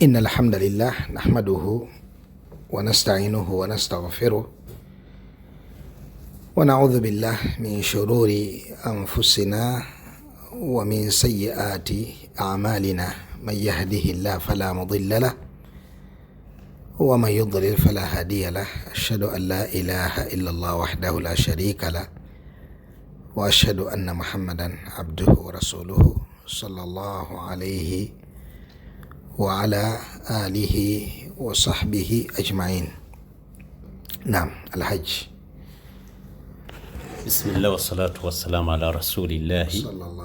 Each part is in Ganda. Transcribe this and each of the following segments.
إن الحمد لله نحمده ونستعينه ونستغفره ونعوذ بالله من شرور أنفسنا ومن سيئات أعمالنا من يهده الله فلا مضل له ومن يضلل فلا هادي له أشهد أن لا إله إلا الله وحده لا شريك له وأشهد أن محمدا عبده ورسوله صلى الله عليه وعلى آله وصحبه أجمعين. نعم. الحج. بسم الله والصلاة والسلام على رسول الله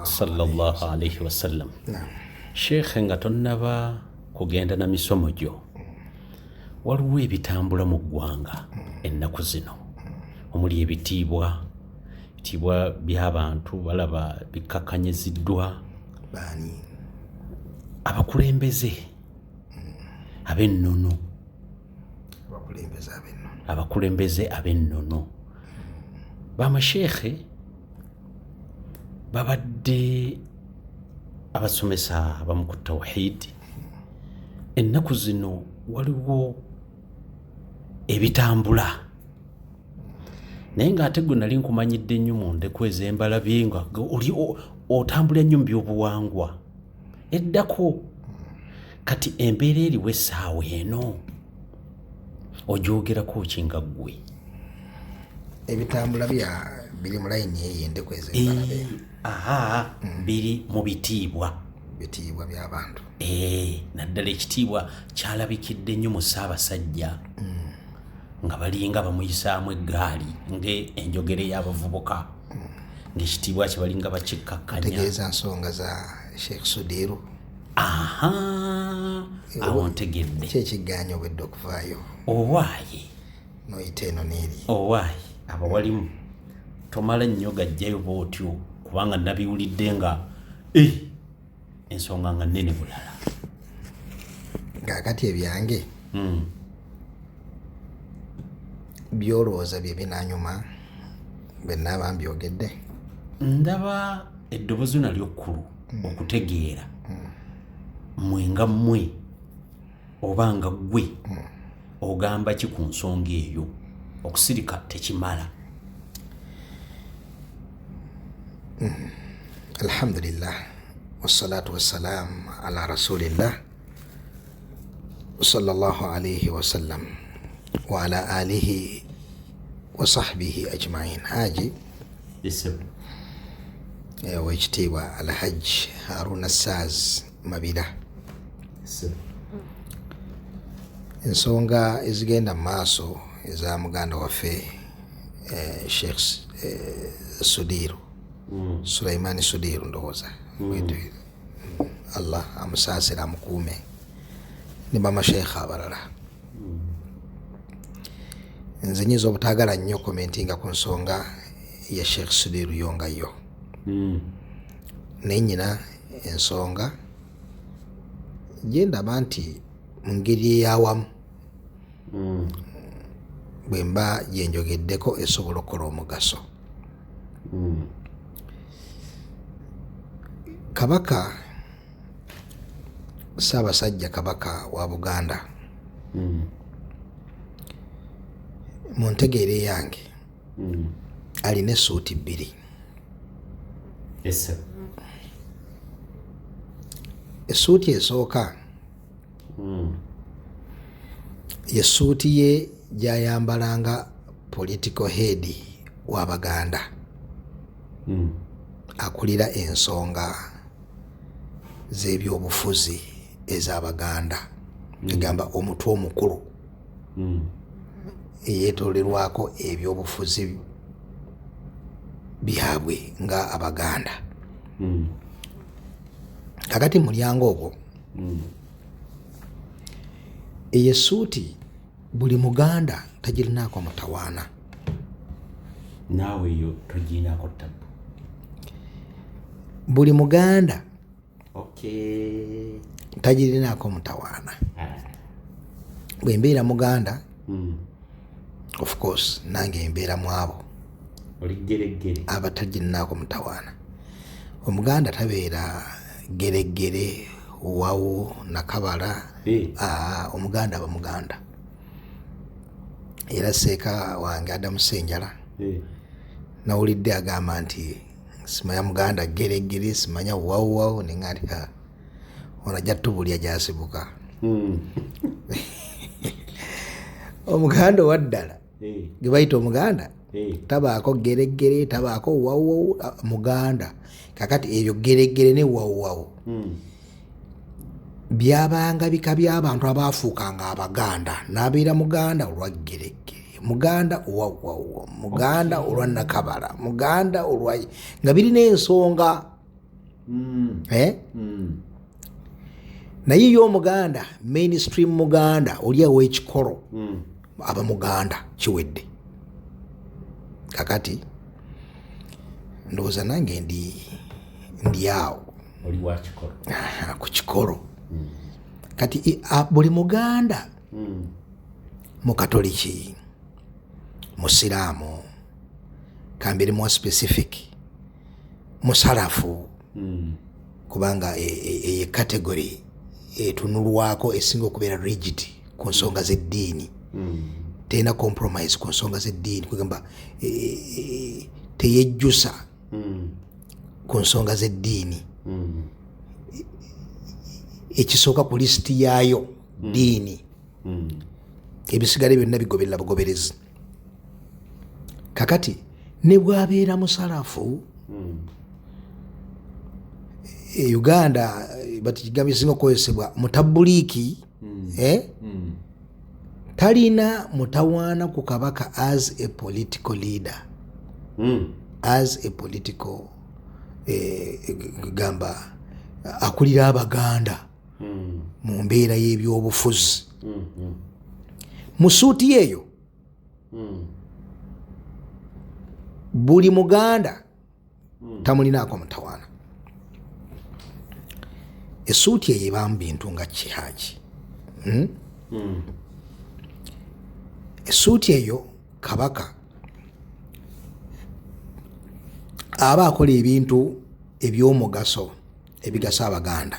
صلى الله عليه وسلم. نعم. شيخ nga tonnaba kugenda na misomo gyo waliwo ebitambula mu ggwanga ennaku zino omuli ebitiibwa by'abantu balaba bikakkanyiziddwa Bani. abakulembeze ab'ennono bamasheekhe babadde abasomesa abamu ku tawhidi. Ennaku zino waliwo ebitambula naye ng'ate gwe nali nkumanyidde nnyo mu ndeku ez'embalabye nga oli otambula nnyo mu byobuwangwa eddako. Kati embeera eriwo essaawa eno ogyogerako ki nga ggwe? Ebitambula biri mu layini eyo endeku ez'embalabe. Biri mu bitiibwa by'abantu. Naddala ekitiibwa kyalabikidde nnyo mu Ssaabasajja nga balinga bamuyisaamu eggaali ng'enjogera y'abavubuka ng'ekitiibwa kye balinga bakikkakkanya. Tegeeza nsonga za Sheikh Sudiru. Awo ntegedde. Ki ekigaanya obwedde okuvaayo? Owaaye noyita eno n'eri. Owaaye abawalimu tomala nnyo gajjayo bw'otyo kubanga nabiwulidde nga ensonga nga nnene bulala. Kaakati ebyange byolowooza bye binaanyuma bwe nnaaba mbyogedde. Ndaba eddoboozi nalyo kkulu okutegeera mmwe nga mmwe oba nga ggwe ogamba ki ku nsonga eyo. Okusirika tekimala. Alhamdulillah wassalatu wassalamu ala rasulillah sallallahu alayhi wasallam wa ala alihi wa sahbihi ajma'in. Haji wekitiibwa Alhaji Haruna Saz Mabira. Ensonga ezigenda mu maaso eza muganda waffe Sheikh Sudiru Sulaimani Sudiru ndowooza Allah amusaasire amukuume ne bamasheekha abalala. Nze nyiza obutaagala nnyo komentinga ku nsonga ya Sheikh Sudiru yongayo naye nyina ensonga gyendaba nti mu ngeri eyawamu bwe mba gyenjogeddeko esobola okukola omugaso. Kabaka Ssaabasajja Kabaka wa Buganda mu ntegeera yange alina essuuti bbiri. Essuuti esooka y'essuuti ye gy'ayambalanga political head wa Baganda akulira ensonga z'ebyobufuzi ez'Abaganda. Egamba omutwe omukulu eyeetolerwako ebyobufuzi byabwe nga Abaganda. Kakati mulyango ogwo eyo essuuti buli Muganda tagirinaako mutawaana. Naawe eyo togirinaako ttabu. Buli Muganda tagirinaako mutawaana. Bwe mbeera Muganda of course nange mbeera mu abo abatagirinaako mutawaana. Omuganda tabeera geregere Wawu, Nakabala, Omuganda aba Muganda. Era seeka wange Adamu Ssenjala nawulidde agamba nti simanya Muganda geregere, simanya wawu neŋŋandi ono ajja tubulya gyasibuka. Omuganda owaddala gwe bayita Omuganda tabaako geregere, tabaako wawu, Muganda. Kakati ebyo geregere ne wawu byabanga bika by'abantu abaafuukanga Abaganda, n'abeera Muganda olwa geregere, Muganda owa wawu, Muganda olwa Nakabala, Muganda olwa nga birina ensonga. Naye yo Omuganda mainstream Muganda oli ow'ekikolo aba Muganda kiwedde. Kakati ndowooza nange ndi awo oli wa kikolo ku kikolo. Kati buli Muganda mu Katoliki, Musiraamu, kambiri more specific, musalafu, kubanga ye category etunulwako esinga okubeera rigid ku nsonga z'eddiini, tena compromise ku nsonga z'eddiini, kugamba teyejjusa ku nsonga z'eddiini. Ekisooka ku lisiti yaayo ddiini, ebisigale byonna bigoberera bugoberezi. Kakati ne bw'abeera musalafu, Uganda bati kigambo ekisinga okukozesebwa mutabuliiki, talina mutawaana ku kabaka as a political leader, as a political gamba akulira Abaganda mu mbeera y'ebyobufuzi. Mu suuti eyo buli Muganda tamulinaako mutawaana. Essuuti eyo ebaamu bintu nga kihaki. Essuuti eyo kabaka aba akola ebintu eby'omugaso ebigasa Abaganda.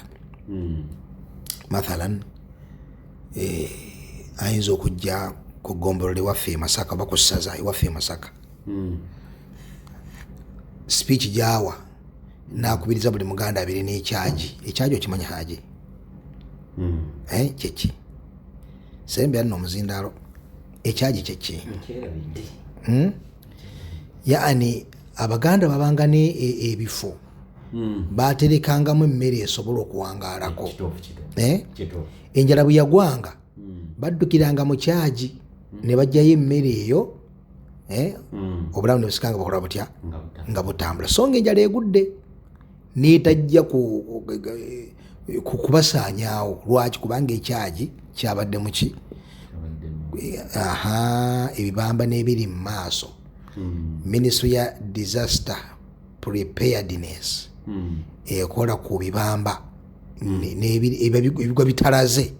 Mathalan ayinza okujja ku ggombolola ewaffe e Masaka oba ku ssaza ewaffe e Masaka, speech gy'awa n'akubiriza buli Muganda abeere n'ekyaji. Ekyaji okimanya haji? Kyeki sembe nno omuzindaalo. Ekyaji kyeki? Yaani Abaganda babanga ne ebifo baaterekangamu emmere esobola okuwangaalako. Enjala bwe yagwanga baddukiranga mu kyaji ne bajjayo emmere eyo, obulamu ne busikanga bukola butya nga butambula. So ng'enjala egudde n'etajja kubasaanyaawo. Lwaki? Kubanga ekyaji kyabadde muki? Ebibamba n'ebiri mu maaso. Ministry ya disaster preparedness ekola ku bibamba ebigwa bitalaze,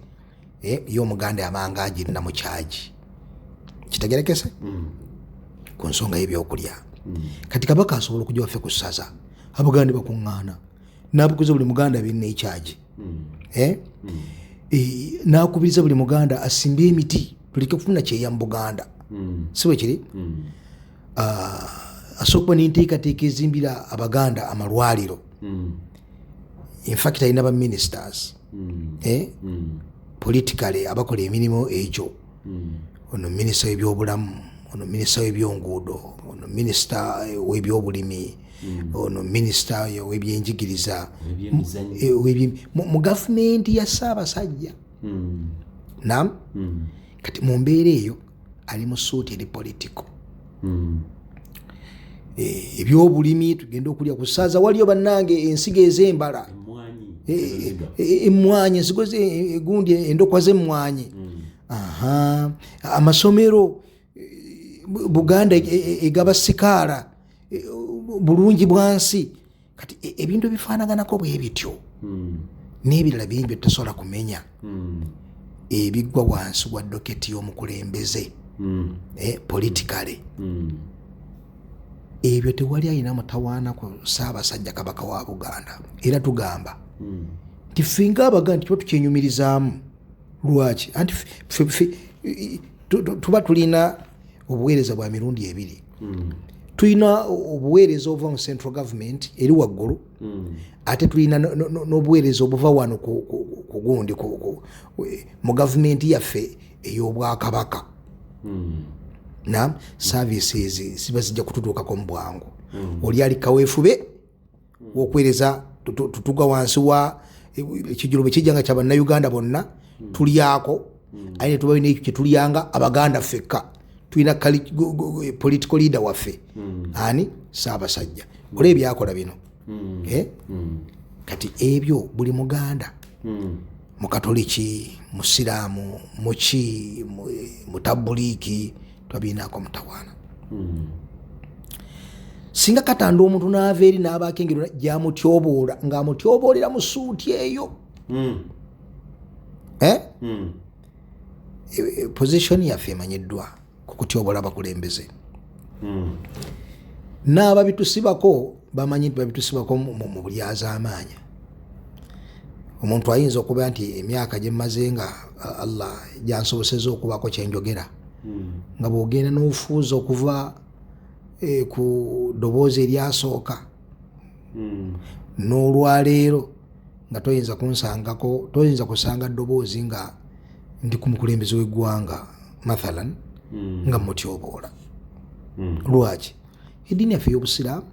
y'Omuganda yamanga agirina mu kyaji. Kitegerekese ku nsonga y'ebyokulya. Kati kabaka asobola okujja waffe ku ssaza, Abaganda bakuŋŋaana n'abuguza buli Muganda birina ekyaji, n'akubiriza buli Muganda asimbe emiti, tuleke kufuna kyeya mu Buganda. Si bwe kiri? Asooka n'enteekateeka ezimbira Abaganda amalwaliro. In fact alina ba ministers politically abakola emirimu egyo. Ono minisita w'ebyobulamu, ono minisita w'ebyonguudo, ono minisita w'ebyobulimi, ono minisita w'ebyenjigiriza mu gavumenti ya Ssaabasajja. Naam. Kati mu mbeera eyo ali mu ssuuti eri political. Ebyobulimi tugenda okulya ku ssaza, waliyo bannange ensigo ez'embala, emmwanyi, ensigo egundi endokwa z'emmwanyi. Amasomero Buganda egaba sikaala bulungi bwansi. Kati ebintu bifaanaganako bwe bityo n'ebirala bingi bye tutasobola kumenya ebiggwa wansi wa doketi y'omukulembeze politically. Ebyo tewali alina mutawaana ku Ssaabasajja kabaka wa Buganda. Era tugamba nti ffe ng'Abaganda tuba tukyenyumirizaamu. Lwaki? Anti tuba tulina obuweereza bwa mirundi ebiri. Tulina obuweereza obuva mu central government eri waggulu, ate tulina n'obuweereza obuva wano ku gundi mu gavumenti yaffe ey'Obwakabaka. Services ziba zijja kututuukako mu bwangu. Oli ali kaweefube w'okuweereza tutuga wansi wa ekijjulo bwe kijja nga kya bannayuganda bonna tulyako, aye ne tuba n'ekyo kye tulyanga Abaganda ffekka. Tulina political leader waffe ani Ssaabasajja. Olaba ebyakola bino. Kati ebyo buli Muganda, Mukatoliki, Musiraamu, muki, Mutabuliiki twabiinaako mutawaana. Singa katanda omuntu n'ava eri n'abaako engero gy'amutyoboola ng'amutyoboolera mu suuti eyo. Position yaffe emanyiddwa ku kutyoboola abakulembeze. N'ababitusibako bamanyi babitusibako mu bulyazaamaanya. Omuntu ayinza okuba nti emyaka gye mmaze nga Allah gyansobosezza okubaako kye njogera, nga bw'ogenda n'ofuuza okuva ku ddoboozi eryasooka n'olwaleero nga toyinza kusanga ddoboozi nga ndi ku mukulembeze w'eggwanga mathalan nga mutyoboola. Lwaki? Eddiini yaffe y'Obusiraamu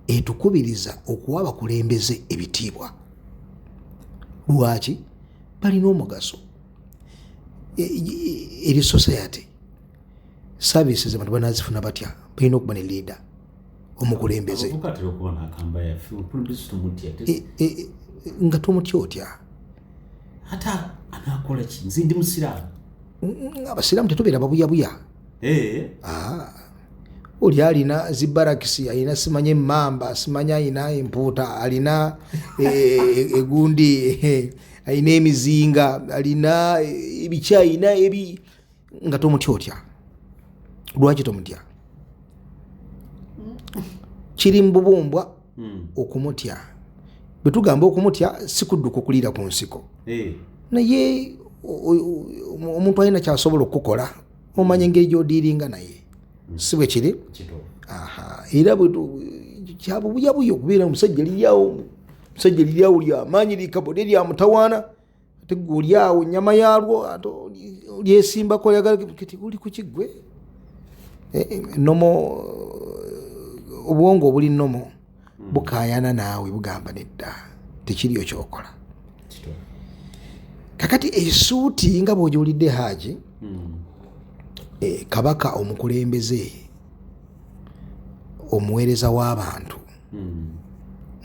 etukubiriza okuwa abakulembeze ebitiibwa. Lwaki? Balina omugaso eri society. Services abantu banaazifuna batya? Balina okuba ne leader, omukulembeze. Nga tomutya otya? Ata anakola ki? Nze ndi Musiraamu. Abasiraamu tetubeera babuyabuya. Oli alina zibarakisi, alina simanye emmamba, simanye alina empuuta, alina egundi, alina emizinga, alina ebiki, alina nga tomutya otya? Lwaki tomutya? Kiri mu bubumbwa okumutya. Bwe tugamba okumutya si kudduka okuliira ku nsiko. Naye omuntu alina kyasobola okukola, omanya engeri gy'odiiringa naye. Si bwe kiri? Era kyabubuyabuya okubeera omusajja liryawo lyamaanyi likabode lyamutawaana, ate gwe olyawo ennyama yaalwo lyesimbako kati uli ku kiggwe. Nomo obwongo obuli nomo bukaayana naawe bugamba nedda tekiriyo kyokola. Kakati esuuti nga bw'ogiwulidde Haaji, Kabaka omukulembeze, omuweereza w'abantu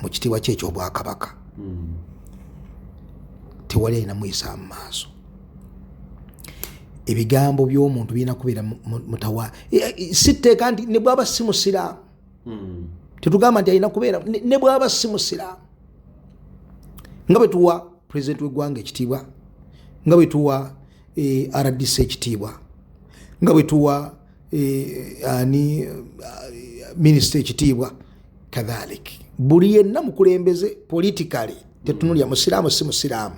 mu kitiibwa kye eky'Obwakabaka, tewali alina muyisa mu maaso. Ebigambo by'omuntu birina kubeera mutawa. Si tteeka nti ne bw'aba si Musiraamu, tetugamba nti alina kubeera ne bw'aba si Musiraamu. Nga bwe tuwa pulezidenti w'eggwanga ekitiibwa, nga bwe tuwa RDC ekitiibwa, nga bwe tuwa minisita ekitiibwa, kadhalik buli yenna mukulembeze politikali, tetunulya Musiraamu si Musiraamu,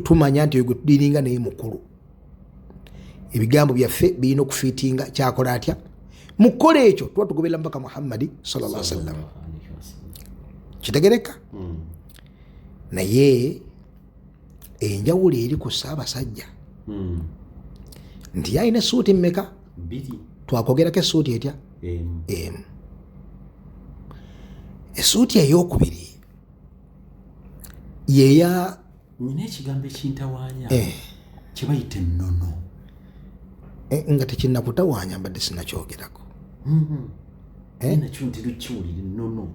tumanya nti oyo tudiringa naye mukulu. Ebigambo byaffe birina okufiitinga kyakola atya mu kukola ekyo. Tuba tugobera mpaka Muhammadi sallallahu alaihi wasallam. Kitegereka? Naye enjawulo eri ku Ssaabasajja nti alina essuuti mmeka? Twakogerako essuuti etya? Emu. Essuuti ey'okubiri yeya nina ekigambo ekintawaanya kye bayita ennono. Nga tekinnakutawaanya mbadde sinnakyogerako. Nakyo nti lukiwulira ennono.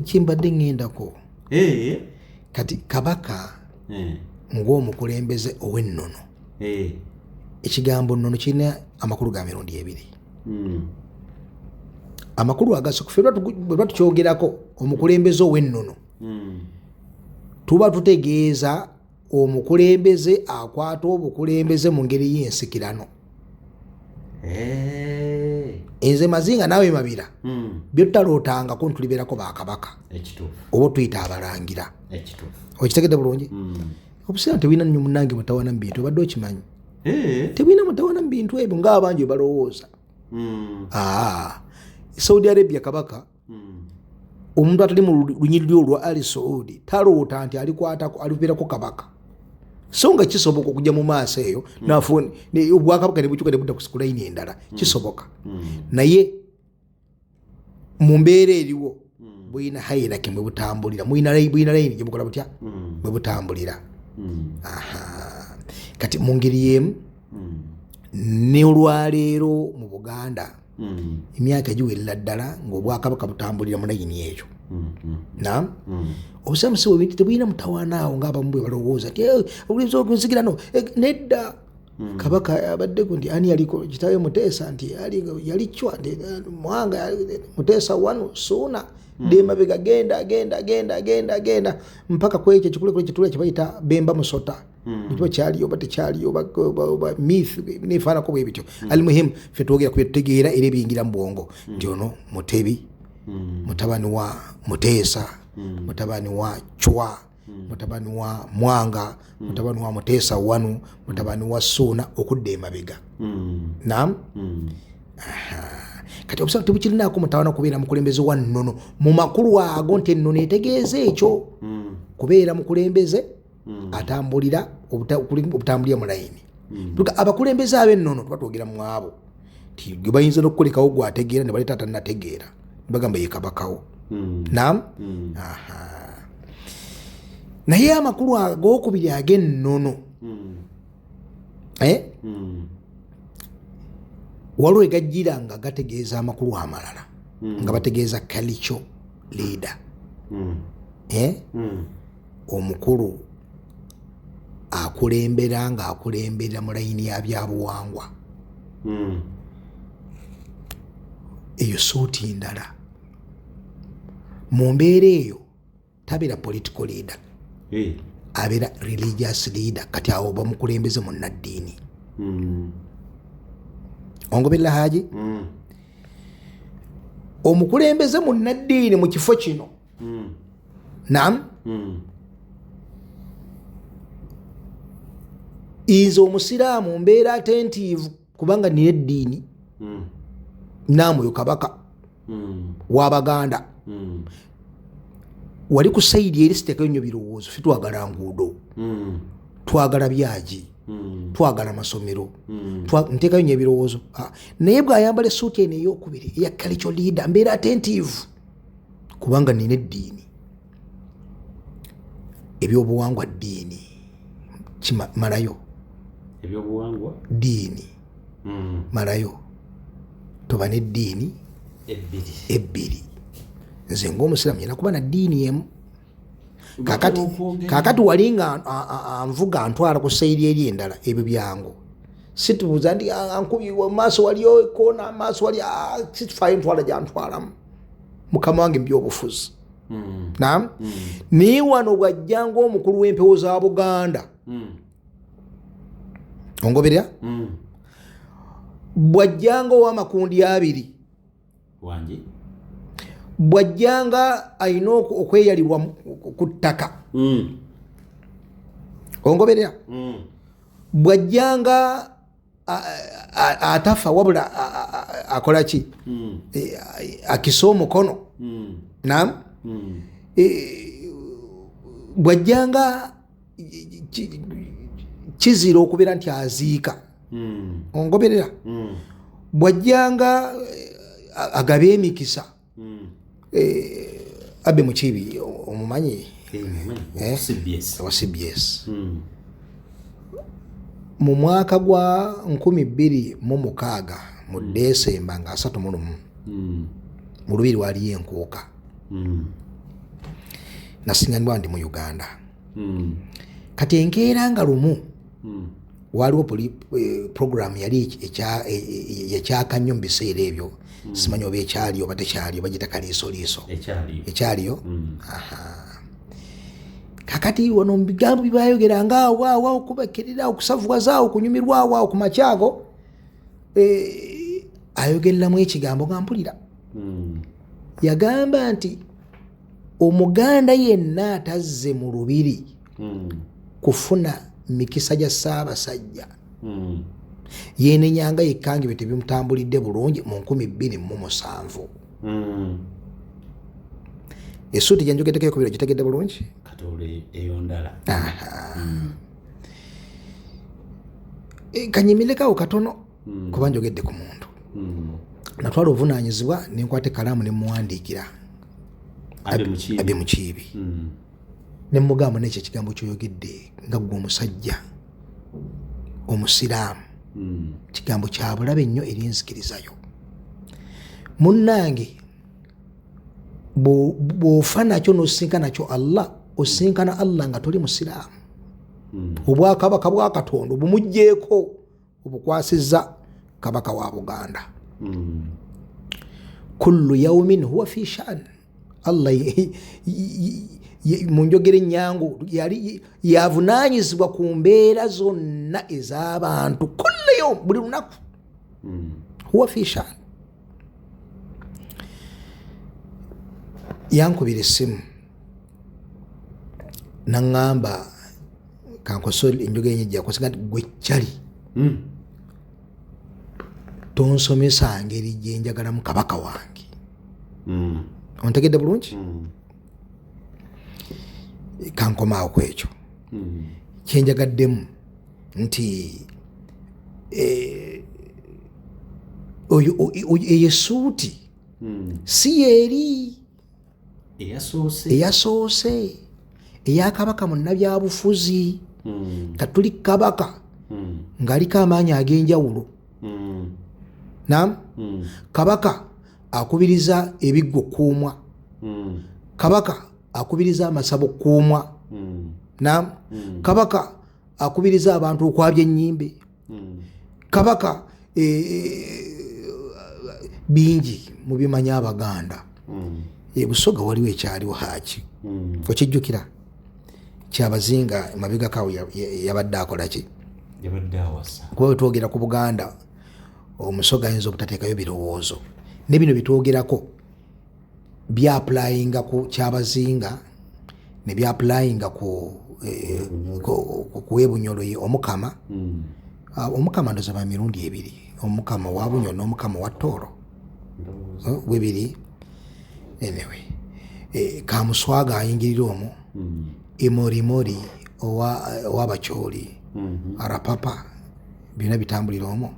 Kimbadde ŋŋendako. Kati Kabaka ng'omukulembeze ow'ennono, ekigambo nnono kirina amakulu ga mirundi ebiri. Amakulu agasooka bwe tuba tukyogerako omukulembeze ow'ennono, tuba tutegeeza omukulembeze akwata obukulembeze mu ngeri y'ensikirano. enze mazinga nawe mabira byotalootangako ntulibeerako bakabaka oba tuyita abalangira okitegedde bulungi obuseera tebulina nnyo munange mutawana mu bintu obadde okimanyi tebulina mutawana mu bintu ebyo ngaabangi balowooza Saudi Arabia kabaka omuntu atali mu lunyiriri olwa Ali Saudi taloota nti alibeerako kabaka so nga kisoboka okujja mu maaso eyo obwakabaka ne bukyuka ne budda ku layini endala kisoboka naye mu mbeera eriwo bwina hierarchy mwe butambulira bwina layini gye bukola butya mwe butambulira kati mu ngeri y'emu ne olwaleero mu Buganda emyaka egiwerera ddala ng'obwakabaka butambulira mu layini eyo naam obusamusi bwebintu tebulina mutawanaawo ng'abamu bwe balowooza nti obulimuza okunzigirano nedda kabaka abaddeko nti ani yaliko kitawe Muteesa nti yali cwa Mwanga Muteesa wanu Suuna demabega genda mpaka kwekyo kikule kitule kibayita Bemba Musota nikiba kyaliyo oba tekyaliyo oba myth nefaanako bwe bityo alimuhimu ffe twogera kwetutegeera era ebiyingira mu bwongo nti ono Mutebi mutabani wa Muteesa mutabani wa Chwa mutabani wa Mwanga mutabani wa Muteesa wanu mutabani wa Suuna okudda emabega naam kati obusanga tebukirinaako mutawana kubeera mukulembeze wa nnono mu makulu ago nti ennono etegeeza ekyo kubeera mukulembeze atambulira obutambulira mu layini abakulembeze ab'ennono tubatwogera mu abo ti gwe bayinza n'okukolekawo gwategeera ne baleeta atannategeera bagamba ye kabakawo naam naye amakulu ag'okubiri ag'ennono waliwo egajjira nga gategeeza amakulu amalala nga bategeeza culture leader omukulu akulembera ng'akulemberera mu layini ya byabuwangwa eyo suuti ndala mu mbeera eyo tabeera political leader abeera religious leader kati awo oba mukulembeze munnaddiini ongoberera Haji omukulembeze munnaddiini mu kifo kino naam nze omusiraamu mbeera attentive kubanga nina eddiini naamuyo kabaka w'Abaganda wali ku sayidi eri siteekayo nnyo birowoozo ffe twagala nguudo twagala byagi twagala amasomero nteekayo nnyo ebirowoozo naye bw'ayambala essuuti eno ey'okubiri eya culture leader mbeera attentive kubanga nina eddiini ebyobuwangwa ddiini kimalayo ebyobuwangwa ddiini malayo toba n'eddiini ebbiri nze ng'omusiraamu yena kuba na ddiini emu kakati wali nga anvuga antwala ku sayiri eri endala ebyo byangu situbuuza nti ankubiwa maaso waliyo koona maaso wali situfaayo ntwala gyantwalamu mukama wange mubyobufuzi naam naye wano bwajja ng'omukulu w'empewo za Buganda ongoberera bwajjanga ow'amakundi abiri wangi bwajjanga alina okweyalirwa ku ttaka ongoberera bwajjanga atafa wabula akola ki akisa omukono naam bwajjanga kizira okubeera nti aziika ongoberera bwajjanga agabe emikisa abe mukibi omumanyi wa CBS mu mwaka gwa 2006 mu Desemba nga 31 mu Lubiri waliyo enkuuka nasinganibwa ndi mu Uganda kati enkeera nga lumu waliwo program yali ekyaka nnyo mu biseera ebyo simanyi oba ekyaliyo oba tekyaliyo bagita kaliisoliiso ekyaliyo kakati wano mu bigambo bibayogeranga awo okubakkirira okusavuwazaawo okunyumirwawo awo ku makyago ayogereramu ekigambo nga mpulira. Yagamba nti omuganda yenna atazze mu lubiri kufuna mikisa gya Ssaabasajja yeenenyanga yekkange bye tebimutambulidde bulungi mu 2007. Essuuti gye njogeddeko ekubira gitegedde bulungi katole eyo ndala. Kanyimirekawo katono kuba njogedde ku muntu. Natwala obuvunaanyizibwa ne nkwata ekkalaamu ne muwandiikira Abe Mukiibi ne mugamba n'ekyo ekigambo ky'oyogedde nga ggwe omusajja omusiraamu kigambo kya bulabe nnyo eri enzikirizayo. Munnange bw'ofa nakyo n'osinkana nakyo Allah, osinkana Allah nga toli musiraamu. Obwakabaka bwa Katonda bumugjeeko obukwasizza kabaka wa Buganda. Kullu yawmin huwa fi sha'n. Allah mu njogera ennyangu yavunaanyizibwa ku mbeera zonna ez'abantu. Kullu yawm, buli lunaku huwa fi sha'n. Yankubira essimu naŋŋamba kankosole enjogera ennyejja kusinga nti gwe kyali tonsomesa ngeri gye njagalamu kabaka wange. Ontegedde bulungi? Kankomaawo ku ekyo kyenjagaddemu nti eyo essuuti si yeeri eyasoose eyakabaka munnabyabufuzi. Katuli kabaka ng'aliko amaanyi ag'enjawulo. Kabaka akubiriza ebiggo okuumwa, kabaka akubiriza amasabo okuumwa, kabaka akubiriza abantu okwabya ennyimbe, kabaka bingi mu bimanya Abaganda. Busoga waliwo ekyaliwo Haaki, okijjukira Kyabazinga emabega kawo yabadde akola ki? Yabadde awasa. Kuba bwe twogera ku Buganda omusoga ayinza obutateekayo birowoozo, ne bino bitwogerako byapulayinga ku Kyabazinga ne byapulayinga ku Webunyolo Omukama. Omukama ndoza ba mirundi ebiri, Omukama wa Bunyolo n'Omukama wa Tooro webiri. Anyway, Kamuswaga ayingirira omwo, Emorimori owa Arapapa byonna bitambulira omwo.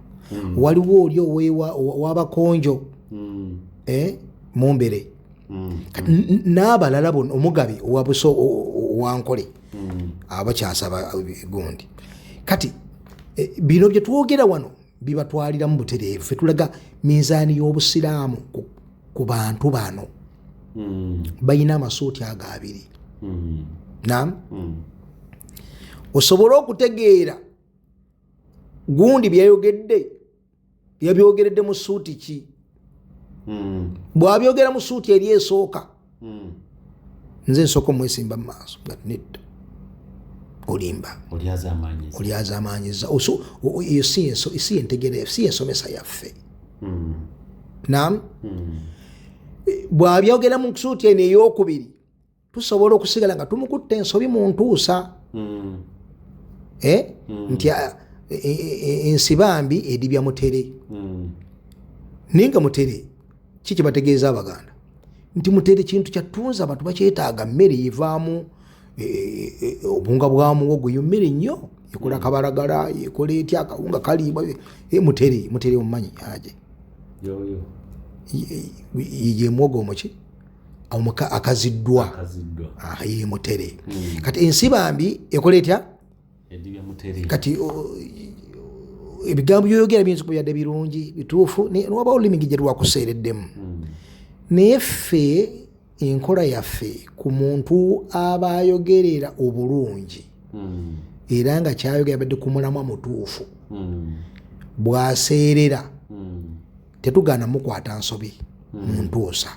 Waliwo oli ow'Abakonjo Mumbere n'abalala bonna, Omugabi owankole abakyasaba gundi. Kati bino bye twogera wano bibatwaliramu butereevu. Ffe tulaga minzaani y'obusiraamu ku bantu bano. Bayina amasuuti ago abiri. Osobola okutegeera gundi byayogedde yabyogeredde mu suuti ki? Bw'abyogera mu suuti eri esooka, nze nsooka omwesimba mu maaso nga nedda olimba olyazaamaanyiza. Eyo si entegeera, si ensomesa yaffe. Bw'abyogera mu suuti eno ey'okubiri, tusobola okusigala nga tumukutte ensobi mu ntuusa. Nti ensibambi edibya mutere. Naye nga mutere ki kye bategeeza Abaganda? Nti mutere kintu kyattunza abantu bakyetaaga, mmere yevaamu obunga bwa muwogo, yo mmere nnyo, ekola kabalagala, ekola etya akawunga kaliibwa. Mutere omumanyi aje ye muwogo omuki akaziddwa, ye mutere. Kati ensibambi ekola etya? Kati ebigambo byoyogera biyinza okuba byadde birungi bituufu, waba olulimi gye lwakuseereddemu. Naye ffe enkola yaffe ku muntu aba ayogerera obulungi era nga kyayogera badde ku mulamwa mutuufu, bw'aseerera tetugaana mukwata nsobi mu ntuusa,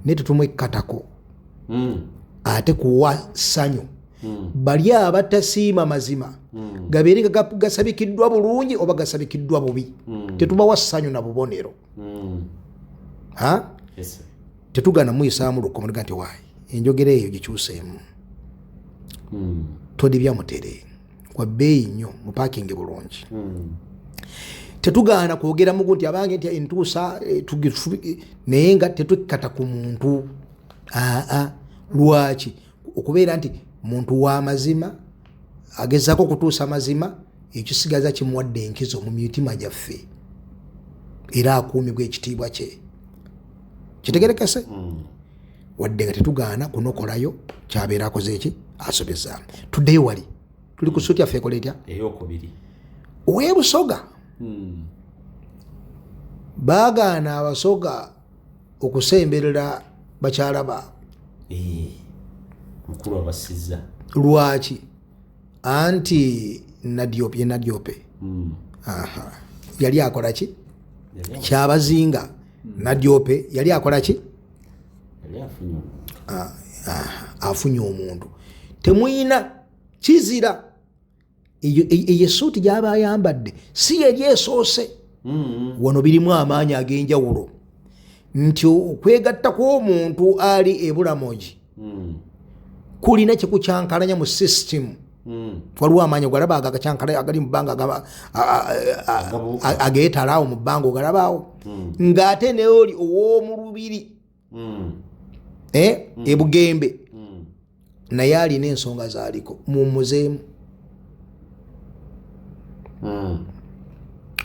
naye tetumwekkatako ate kuwa ssanyu bali abatasiima mazima gabeere gasabikiddwa bulungi oba gasabikiddwa bubi tetubawa ssanyu na bubonero tetugana muyisaamu lukomuliga nti waayi enjogera eyo gikyuseemu todibya mutere kwa bbeeyi nnyo mupakinge bulungi tetugaana kwogera mugu nti abange nti entuusa naye nga tetukkata ku muntu lwaki okubeera nti muntu w'amazima agezaako okutuusa mazima ekisigaza kimuwadde enkizo mu mitima gyaffe era akuumibwa ekitiibwa kye kitegerekese wadde nga tetugaana kunokolayo kyabeera akoze eki asobeza tuddeyo wali tuli ku suuti yaffe ekola etya eyokubiri ow'ebusoga baagaana abasoga okusemberera bakyala baabwe mukulu abasizza lwaki anti nadyope yali akola ki kyabazinga nadyope yali akola ki afunye omuntu temuyina kizira eyo suuti gyaba ayambadde si yali esoose wano birimu amaanyi ag'enjawulo nti okwegatta kw'omuntu ali ebulamogi kulina kyekukyankalanya mu system waliwo amaanyi ogalaba agakyankalanya agali mu bbanga ageetalaawo mu bbanga ogalabaawo ng'ate naye oli ow'omu lubiri ebugembe naye alina ensonga zaaliko mumuzeemu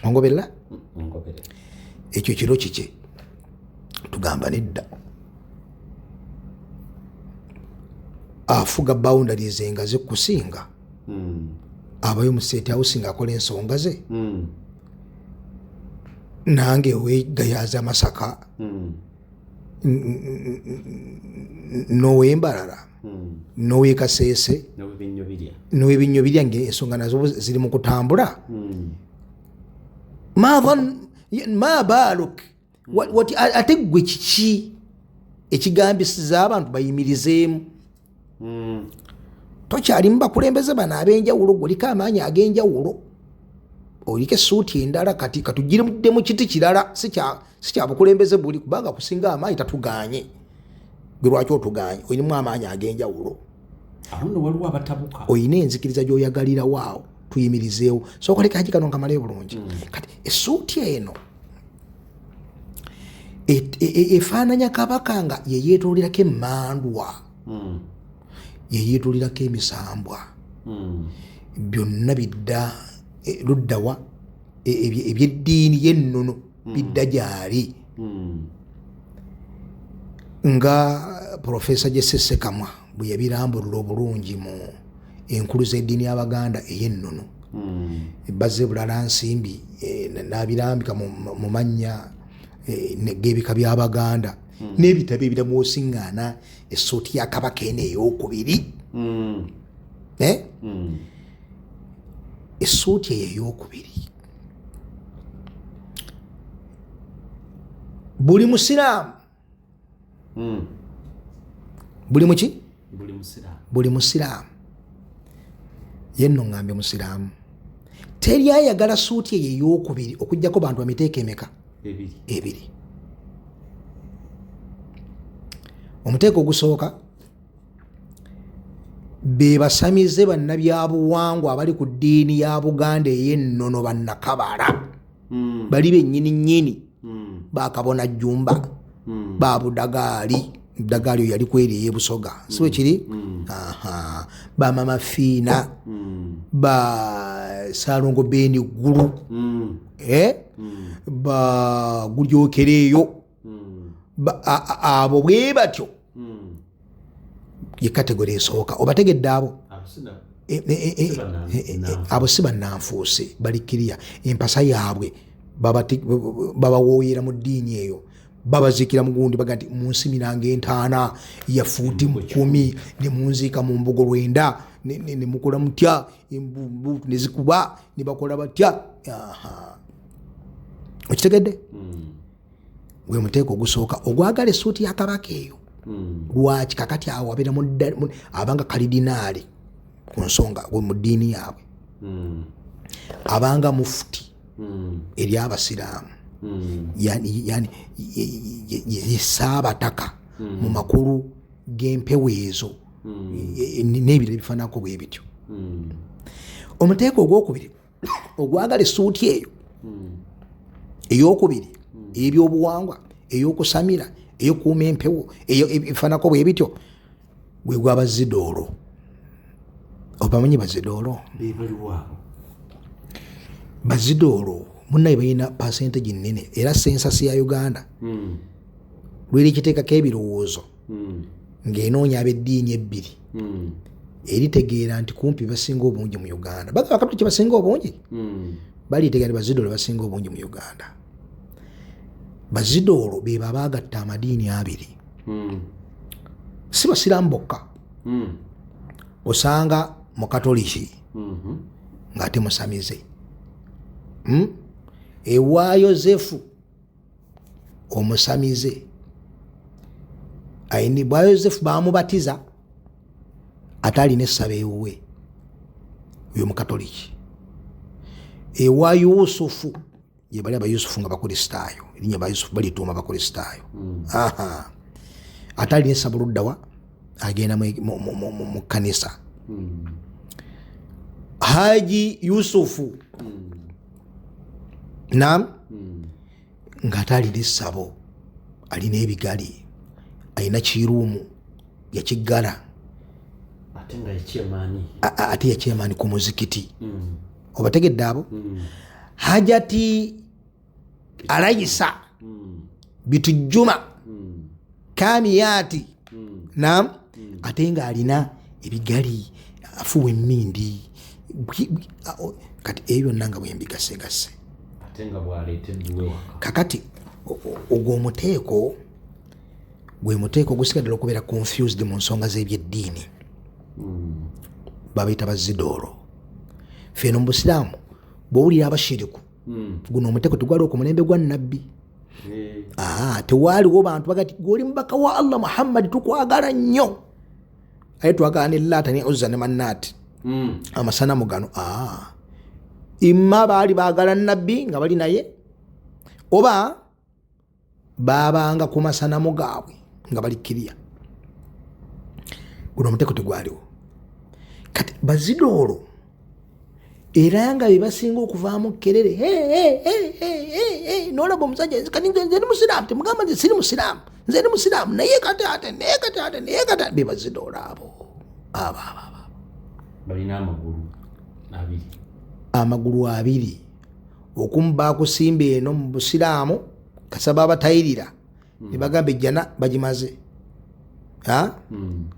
ongoberera ekyo kiro kike tugamba nedda afuga boundaries nga zikusinga abayo mu state house nga akola ensonga ze nange wegayaza Masaka nowembalala nowekasese nowebinyo birya ensonga nazo ziri mu kutambula ma baluk ate gwe kiki ekigambisiza abantu bayimirizeemu tokyali mu bakulembeze bano ab'enjawulo goliko amaanyi ag'enjawulo olike suuti endala kati katugirudde mu kiti kirala si kya bukulembeze buli kubanga kusinga amaanyi tatuganye gwe lwaki otuganye olinamu amaanyi ag'enjawulo awo waliwo abatabuka olina enzikiriza gy'oyagalirawo awo tuyimirizeewo sokoleka haki kano nkamale bulungi kati esuuti eno efaananya kabaka nga yeyeetoolirako emmandwa yeyeetoolirako emisambwa byonna bidda luddawa ebyeddiini yennono bidda gyali nga Profesa Jesse Ssekamwa bwe yabirambulula obulungi mu enkulu z'eddiini y'Abaganda ey'ennono ebbaze bulala nsimbi n'abirambika mu mannya g'ebika by'Abaganda n'ebitabo ebiramu osiŋŋaana essuuti ya kabaka eno ey'okubiri essuuti eyo ey'okubiri buli musiraamu buli muki buli musiraamu yenno ŋŋambye musiraamu teri ayagala suuti eyo ey'okubiri okuggyako bantu bamiteeka emeka ebiri omuteeko ogusooka be basamize bannabyabuwangwa abali ku ddiini ya Buganda ey'ennono bannakabala bali bennyini nnyini bakabona Jjumba babudagaali Dagaali oyo yali kweri ey'ebusoga siwe kiri bamama Fiina ba Saalongo Beeni Ggulu bagulyokereeyo abo bwe batyo ye kategori esooka obategedde abo abo si bannanfuuse balikiriya empasa yaabwe babawooyera mu ddiini eyo babazikira mugundi baga nti munsimiranga entaana ya fuuti 10 ne munziika mu mbugo 9 ne mukola mutya embubu ne zikuba ne bakola batya okitegedde gwe muteeko ogusooka ogwagala essuuti ya kabaka eyo lwaki kakati awo abeera abanga kalidinaali ku nsonga mu ddiini yaabwe abanga mufuti eri abasiraamu yani yesaabataka mu makulu g'empewo ezo n'ebiro ebifaanako bwe bityo. Omuteeko ogwokubiri ogwagala essuuti eyo eyokubiri ebyobuwangwa eyokusamira eyokuuma empewo ebifaanako bwe bityo gwe gwa bazidoolo. Obamanyi bazidoolo? Bazidoolo munnaye balina percentage nnene era sensasi ya Uganda lweri kiteekako ebirowoozo ng'enoonya ab'eddiini ebbiri eritegeera nti kumpi basinga obungi mu Uganda. Bagamba kapito kye basinga obungi balitegeera bazidoolo basinga obungi mu Uganda. Bazidoolo be baagatta amadiini abiri, si basiraamu bokka. Osanga mukatoliki ng'ate musamize, ewa Yozefu omusamize ayini bwa Yozefu bamubatiza ate alina essaba ewuwe oyo mukatoliki. Ewa Yusufu ye bali abayusufu nga bakristaayo, erinnya bayusufu balituuma bakristaayo, ate alina essaba oluddawa agenda mu kkanisa. Haji Yusufu nam ng'ate alina essabo, alina ebigali, alina kiruumu yakiggala ate yakyemaani ku muzikiti. Obategedde abo? Hajati Alayisa Bitujjuma Kamiyati nam ate ng'alina ebigali afuwa emmindi. Kati ebyo byonna nga bwembigasegase kakati ogwo omuteeko gwe muteeko gusigadde okubeera confused mu nsonga z'ebyeddiini, babayita bazidoolo. Feno mu busiraamu bw'owulira abashiriku guno omuteeko tegwaliwo ku mulembe gwa nnabbi. Tewaaliwo bantu bagati gwoli mubaka wa Allah Muhammad tukwagala nnyo aye twagala ne Laata ne Uzza ne Mannaati amasanamu gano. Imma baali baagala nnabbi nga bali naye, oba baabanga ku masanamu gaabwe nga bali kiriya. Guno omuteeko tegwaliwo. Kati bazidoolo era nga be basinga okuvaamu kerere, n'olaba omusajja kati nze ndi musiraamu, temugamba nze siri musiraamu, nze ndi musiraamu naye kati ate be bazidoolo abo balina amagulu abiri. Okumu baakusimba eno mu busiraamu kasaba abatayirira ne bagamba ejjana bagimaze,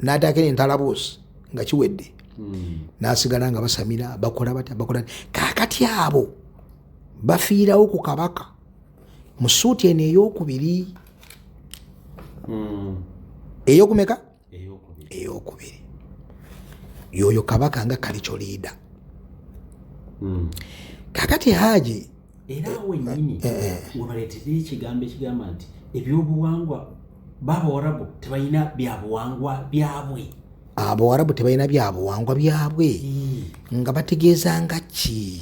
n'ataako n'entalabuusi nga kiwedde, n'asigala nga basamira bakola batya. Kaakati abo bafiirawo ku kabaka mu ssuuti eno eyokubiri. Eyokumeka? Eyokubiri. Yoyo kabaka nga kalicho liida. Kakati Haji era wennyini wabaleetera ekigambo ekigamba nti ebyobuwangwa b'Abawarabu tebalina byabuwangwa byabwe. Abawarabu tebalina byabuwangwa byabwe nga bategeeza nga ki?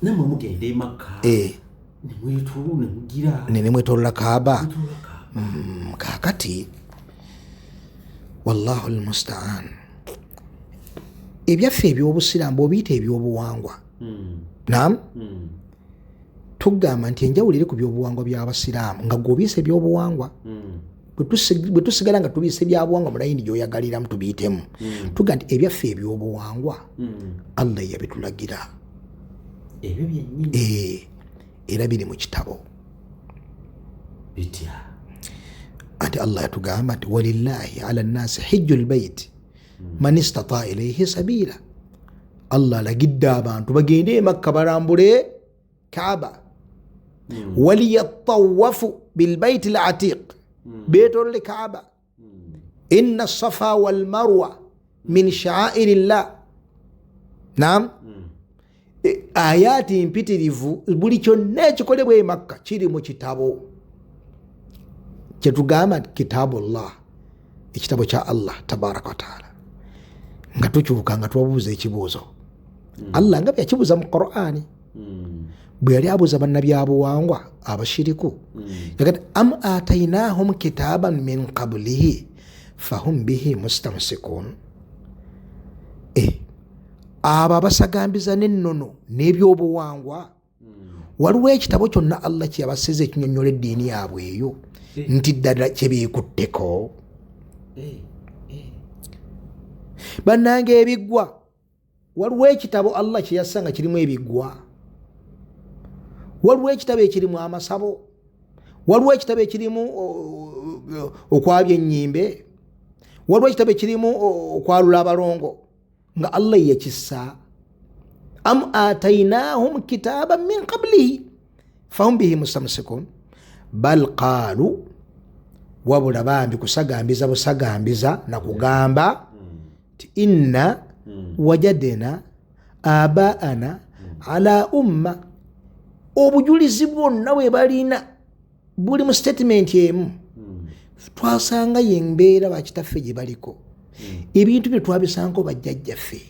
Nammwe mugenda e Makka nemwetolola Kaaba. Kakati wallahu almustaan, ebyaffe ebyobusiraamu bw'obiyita ebyobuwangwa nam tugamba nti enjawulo eri ku byobuwangwa by'abasiraamu nga gw'obiisa ebyobuwangwa bwe tusigala nga tubiisa ebyabuwangwa mu layini gy'oyagaliramu tubiyitemu. Tugamba nti ebyaffe ebyobuwangwa Allah yabitulagira ebyo byennyini era biri mu kitabo bitya. Ati Allah yatugamba nti walillahi ala nnasi hijjul baiti man istataa ilayhi sabila. Allah alagidde abantu bagende e Makka balambule Kaaba, waliyatawafu bilbaiti latiq, beetolole Kaaba. Inna safa wal marwa min sha'airillah. Naam, ayati mpitirivu buli kyonna ekikolebwa e Makka kiri mu kitabo kyetugamba kitaabu Allah, ekitabo kya Allah tabaraka wa taala. nga tukyuka nga tubabuuza ekibuuzo. Allah nga byakibuuza mu Qur'ani bwe yali abuuza bannabyabuwangwa abashiriku yagati am atainahum kitaban min qablihi fahum bihi mustamsikun. Abo abasagambiza n'ennono n'ebyobuwangwa waliwo ekitabo kyonna Allah kye yabasiza ekinyonnyola eddiini yaabwe eyo nti ddala kye beekutteko. Bannange ebiggwa waliwo ekitabo Allah kye yassa nga kirimu ebiggwa, waliwo ekitabo ekirimu amasabo, waliwo ekitabo ekirimu okwabya ennyimbe, waliwo ekitabo ekirimu okwalula abalongo nga Allah yakissa. Am atainahum kitaban min qablihi fahum bihi mustamsikun bal qaalu, wabula bambi kusagambiza busagambiza na kugamba ti inna wajadna abaana ala umma. Obujulizi bwonna bwe balina buli mu statement emu. Twasanga yembeera bakitaffe gye baliko, ebintu bye twabisanga bajjajjaffe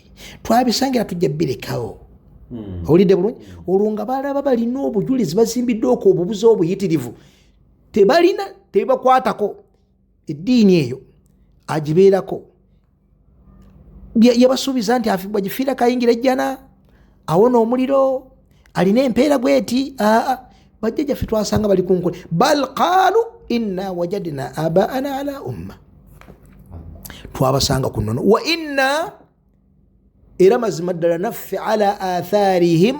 twabisangira tujja birekawo. Owulidde bulungi? Olwo nga balaba balina obujulizi bazimbiddeko obubuzi obuyitirivu tebalina tebakwatako eddiini eyo agibeerako. Yabasuubiza nti bwagifiira kayingira ejjana awona omuliro alina empeera bweti. Bajjajjaffe twasanga bali ku nkole. Bal qaalu inna wajadna abaana ala umma, twabasanga ku nnono. Wa inna, era mazima ddala naffe ala atharihim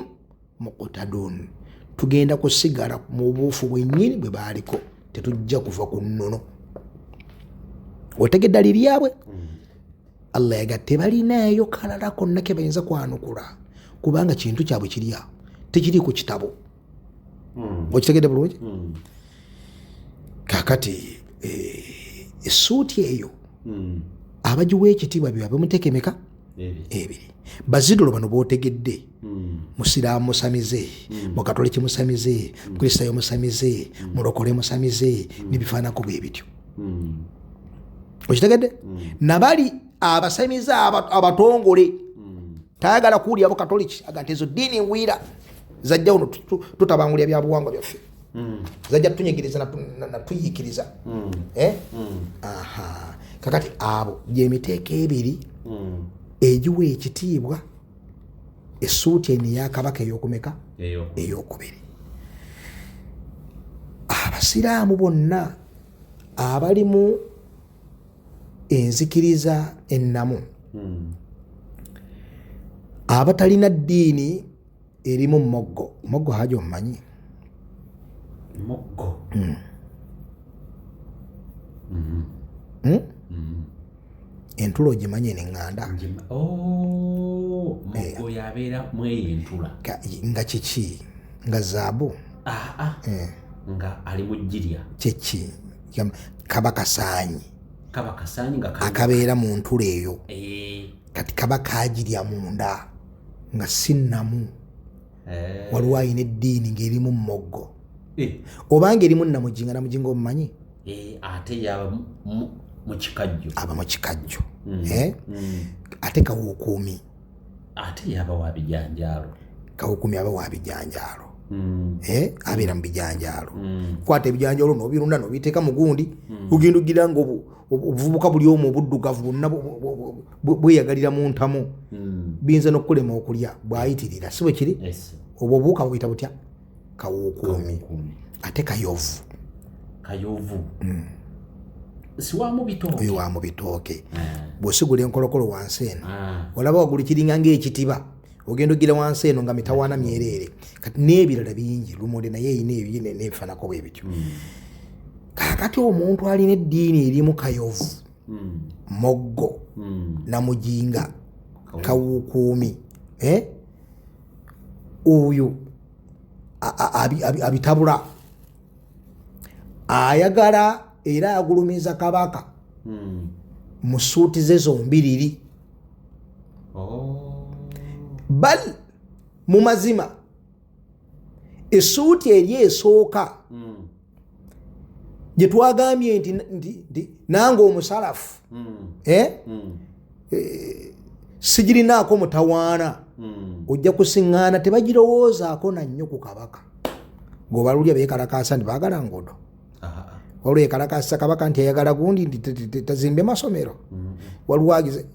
muqtadun, tugenda kusigala mu buufu bwennyini bwe baaliko, tetujja kuva ku nnono. Otegedde daliri yaabwe? Allah yagatte tebalinayo kalala konna ke bayinza kwanukula kubanga kintu kyabwe kiri awo tekiri ku kitabo. Okitegedde bulungi? Kakati essuuti eyo abagiwa ekitiibwa bye bamutekemeka ebiri. Bazidolo bano bootegedde, musiraamu musamize, mukatoliki musamize, kristaayo musamize, mulokole musamize, nebifaanako bwe bityo. Okitegedde? Nabali abasamize abatongole tayagala kuwulira abo katoliki aga nti ezo ddiini ngwira zajja uno tutabangulya byabuwangwa byaffe, zajja tunyigiriza natuyiikiriza. Kakati abo gyemiteeko ebiri egiwa ekitiibwa essuuti eno eyakabaka eyokumeka eyokubiri. Abasiraamu bonna abalimu enzikiriza ennamu, abatalina ddiini erimu moggo haja omumanyi moggo entula ogimanyi neŋŋanda moggo yabeera mweyo entula nga kiki nga zaabu nga ali mu jjirya kiki kaba kasaanyi nga akabeera mu ntula eyo kati kaba kagirya munda nga sinnamu. Waliwo ayina eddiini ng'erimu moggo obanga erimu namujinga namujinga omumanyi ate yaba mu kikajjo, aba mu kikajjo. Ate kawukuumi ate yaba wa bijanjaalo, kawukuumi aba wa bijanjaalo. Abeera mu bijanjaalo. Kwata ebijanjaalo n'obirunda n'obiteeka mu gundi, ogenda ogira nga obuvubuka buli omu obuddugavu bwonna bweyagalira mu ntamu, biyinza n'okulema okulya bwayitirira. Si bwe kiri? Obwo obuwuka buyita butya? Kawukuumi. Ate kayovu si wa mu bitooke, oyo wa mu bitooke. Bw'osigula enkolokolo wansi eno olaba wagulu kiringa ng'ekitiba, ogenda ogira wansi eno nga mitawaana myereere. Kati n'ebirala bingi lumode naye eyina ebyo n'ebifaanako bwe bityo. Kakati omuntu alina eddiini erimu kayovu, moggo, namujinga, kawukuumi, oyo abitabula, ayagala era agulumiza kabaka mu ssuuti ze zombiriri. Bal mu mazima essuuti eri esooka gye twagambye nti nange omusalafu sigirinaako mutawaana ojja kusiŋŋaana tebagirowoozaako nannyo ku kabaka gweobalulya beekalakaasa nti baagala nguudo waliwo ekalakaasa kabaka nti ayagala gundi nti tazimbe masomero waliwo agize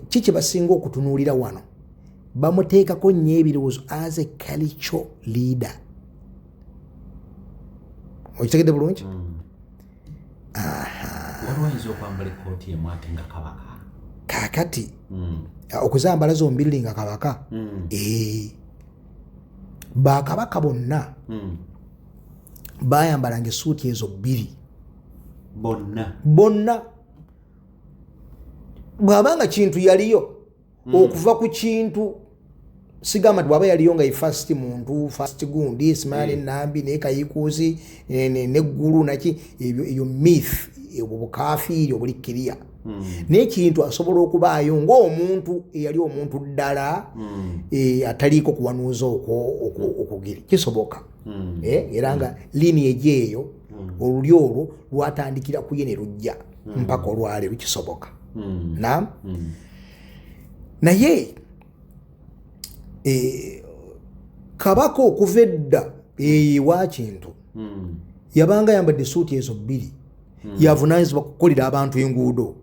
kiki basinga okutunuulira wano bamuteekako nnyo ebirowoozo as a cultural leader okitegedde bulungi walwayinza okwambala ekooti emu ate nga kabaka kaakati okuzambala zombiriri nga kabaka bakabaka bonna bayambalanga esuuti ezo bbiri bonna bw'abanga kintu yaliyo okuva ku kintu sigamba nti bwaba yaliyo nga ifast muntu fast gundi simani nambi nekayikuuzi neggulu naki eyo myth obukafiiri obulikkiriya n'ekintu asobola okubaayo ng'omuntu eyali omuntu ddala ataliiko kuwanuuza okugiri kisoboka era nga lineage eyo oluli olwo lwatandikira ku ye ne lujja mpaka olwaleero kisoboka naam naye kabaka okuva edda ewa kintu yabanga yambadde suuti ezo bbiri yavunaanyizibwa kukolera abantu enguudo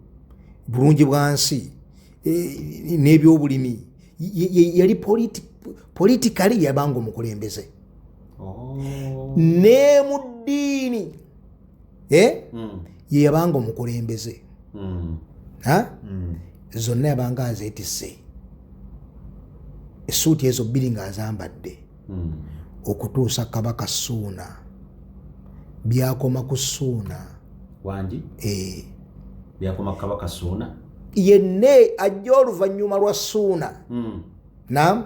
bulungi bwansi n'ebyobulimi yali politikali yabanga omukulembeze ne mu ddiini ye yabanga omukulembeze zonna yabanga azeetisse essuuti ezo bbiri ng'azambadde okutuusa kabaka Ssuuna byakoma ku Ssuuna wangi byakoma kabaka Ssuuna yenne ajja oluvannyuma lwa Ssuuna naam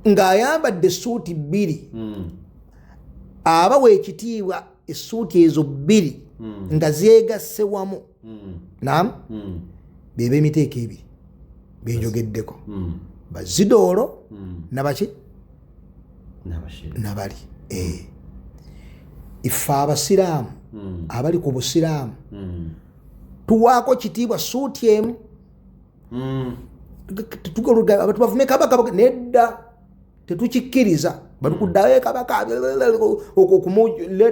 ng'ayambadde essuuti bbiri abawa ekitiibwa essuuti ezo bbiri nga zeegasse wamu naam beba emiteeko ebiri benjogeddeko bazidoolo nabaki nabali ife abasiraamu abali ku busiraamu tuwaako kitiibwa suuti emu abantu bavume kabaka nedda tetukikkiriza batukuddayo kabaka